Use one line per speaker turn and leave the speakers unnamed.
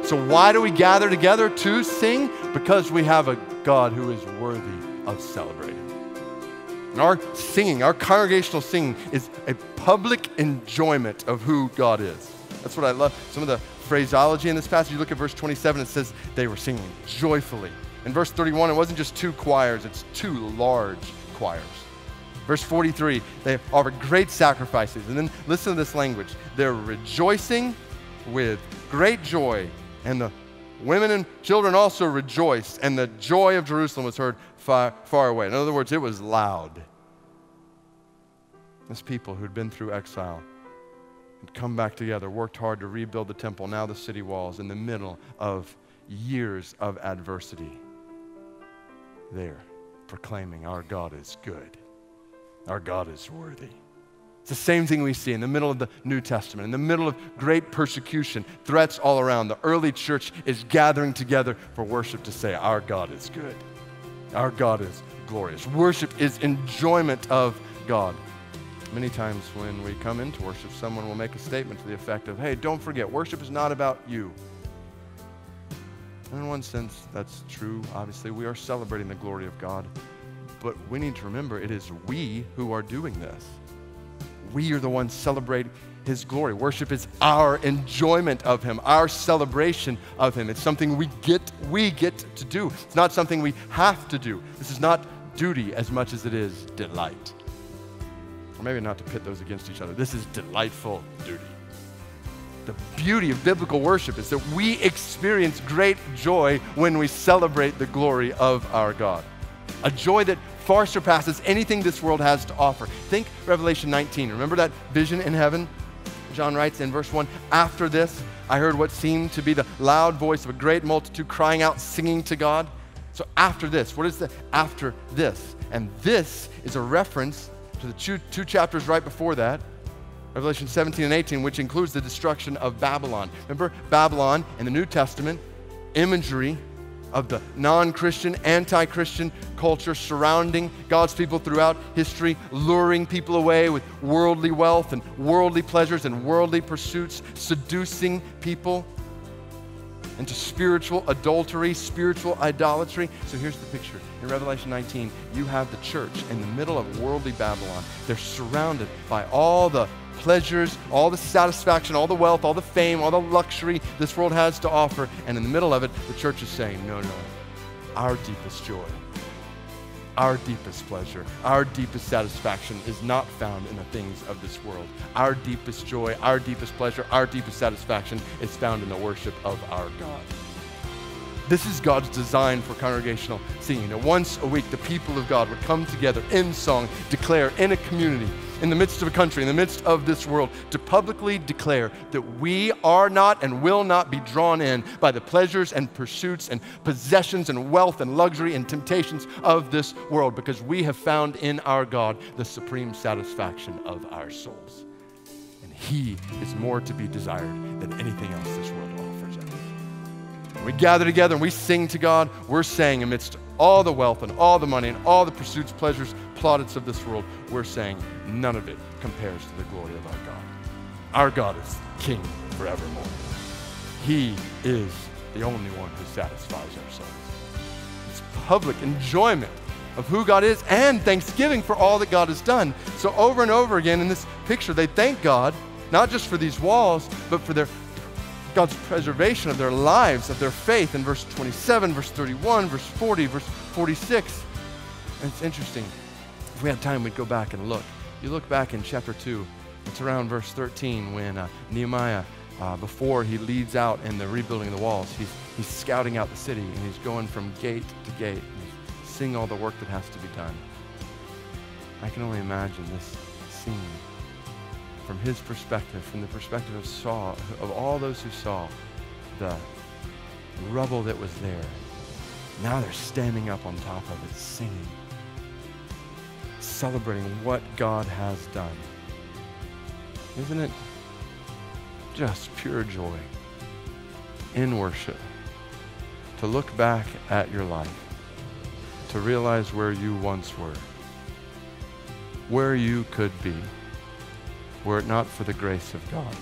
So why do we gather together to sing? Because we have a God who is worthy of celebrating. And our singing, our congregational singing, is a public enjoyment of who God is. That's what I love. Some of the phraseology in this passage, you look at verse 27, it says they were singing joyfully. In verse 31, it wasn't just two choirs, it's two large choirs. Verse 43, they offered great sacrifices. And then listen to this language. They're rejoicing with great joy, and the women and children also rejoiced, and the joy of Jerusalem was heard far, far away. In other words, it was loud. This people who'd been through exile had come back together, worked hard to rebuild the temple, now the city walls, in the middle of years of adversity. They're proclaiming, our God is good. Our God is worthy. It's the same thing we see in the middle of the New Testament, in the middle of great persecution, threats all around. The early church is gathering together for worship to say, our God is good. Our God is glorious. Worship is enjoyment of God. Many times when we come into worship, someone will make a statement to the effect of, hey, don't forget, worship is not about you. And in one sense, that's true. Obviously, we are celebrating the glory of God. But we need to remember it is we who are doing this. We are the ones celebrating His glory. Worship is our enjoyment of Him, our celebration of Him. It's something we get to do. It's not something we have to do. This is not duty as much as it is delight. Or maybe not to pit those against each other. This is delightful duty. The beauty of biblical worship is that we experience great joy when we celebrate the glory of our God. A joy that far surpasses anything this world has to offer. Think Revelation 19. Remember that vision in heaven? John writes in verse 1, after this, I heard what seemed to be the loud voice of a great multitude crying out, singing to God. So after this, what is the after this? And this is a reference to the two chapters right before that, Revelation 17 and 18, which includes the destruction of Babylon. Remember, Babylon in the New Testament, imagery of the non-Christian, anti-Christian culture surrounding God's people throughout history, luring people away with worldly wealth and worldly pleasures and worldly pursuits, seducing people into spiritual adultery, spiritual idolatry. So here's the picture. In Revelation 19, you have the church in the middle of worldly Babylon. They're surrounded by all the pleasures, all the satisfaction, all the wealth, all the fame, all the luxury this world has to offer. And in the middle of it, the church is saying, no, our deepest joy, our deepest pleasure, our deepest satisfaction is not found in the things of this world. Our deepest joy, our deepest pleasure, our deepest satisfaction is found in the worship of our God. This is God's design for congregational singing. That once a week, the people of God would come together in song, declare in a community, in the midst of a country, in the midst of this world, to publicly declare that we are not and will not be drawn in by the pleasures and pursuits and possessions and wealth and luxury and temptations of this world, because we have found in our God the supreme satisfaction of our souls. And He is more to be desired than anything else this world offers us. When we gather together and we sing to God, we're saying amidst all the wealth and all the money and all the pursuits, pleasures, plaudits of this world, we're saying none of it compares to the glory of our God. Our God is King forevermore. He is the only one who satisfies our souls. It's public enjoyment of who God is and thanksgiving for all that God has done. So over and over again in this picture, they thank God, not just for these walls, but for God's preservation of their lives, of their faith in verse 27, verse 31, verse 40, verse 46. And it's interesting. If we had time, we'd go back and look. You look back in chapter 2, it's around verse 13 when Nehemiah, before he leads out in the rebuilding of the walls, he's scouting out the city and he's going from gate to gate and he's seeing all the work that has to be done. I can only imagine this scene from his perspective, from the perspective of all those who saw the rubble that was there. Now they're standing up on top of it, singing, celebrating what God has done. Isn't it just pure joy in worship to look back at your life, to realize where you once were, where you could be, were it not for the grace of God?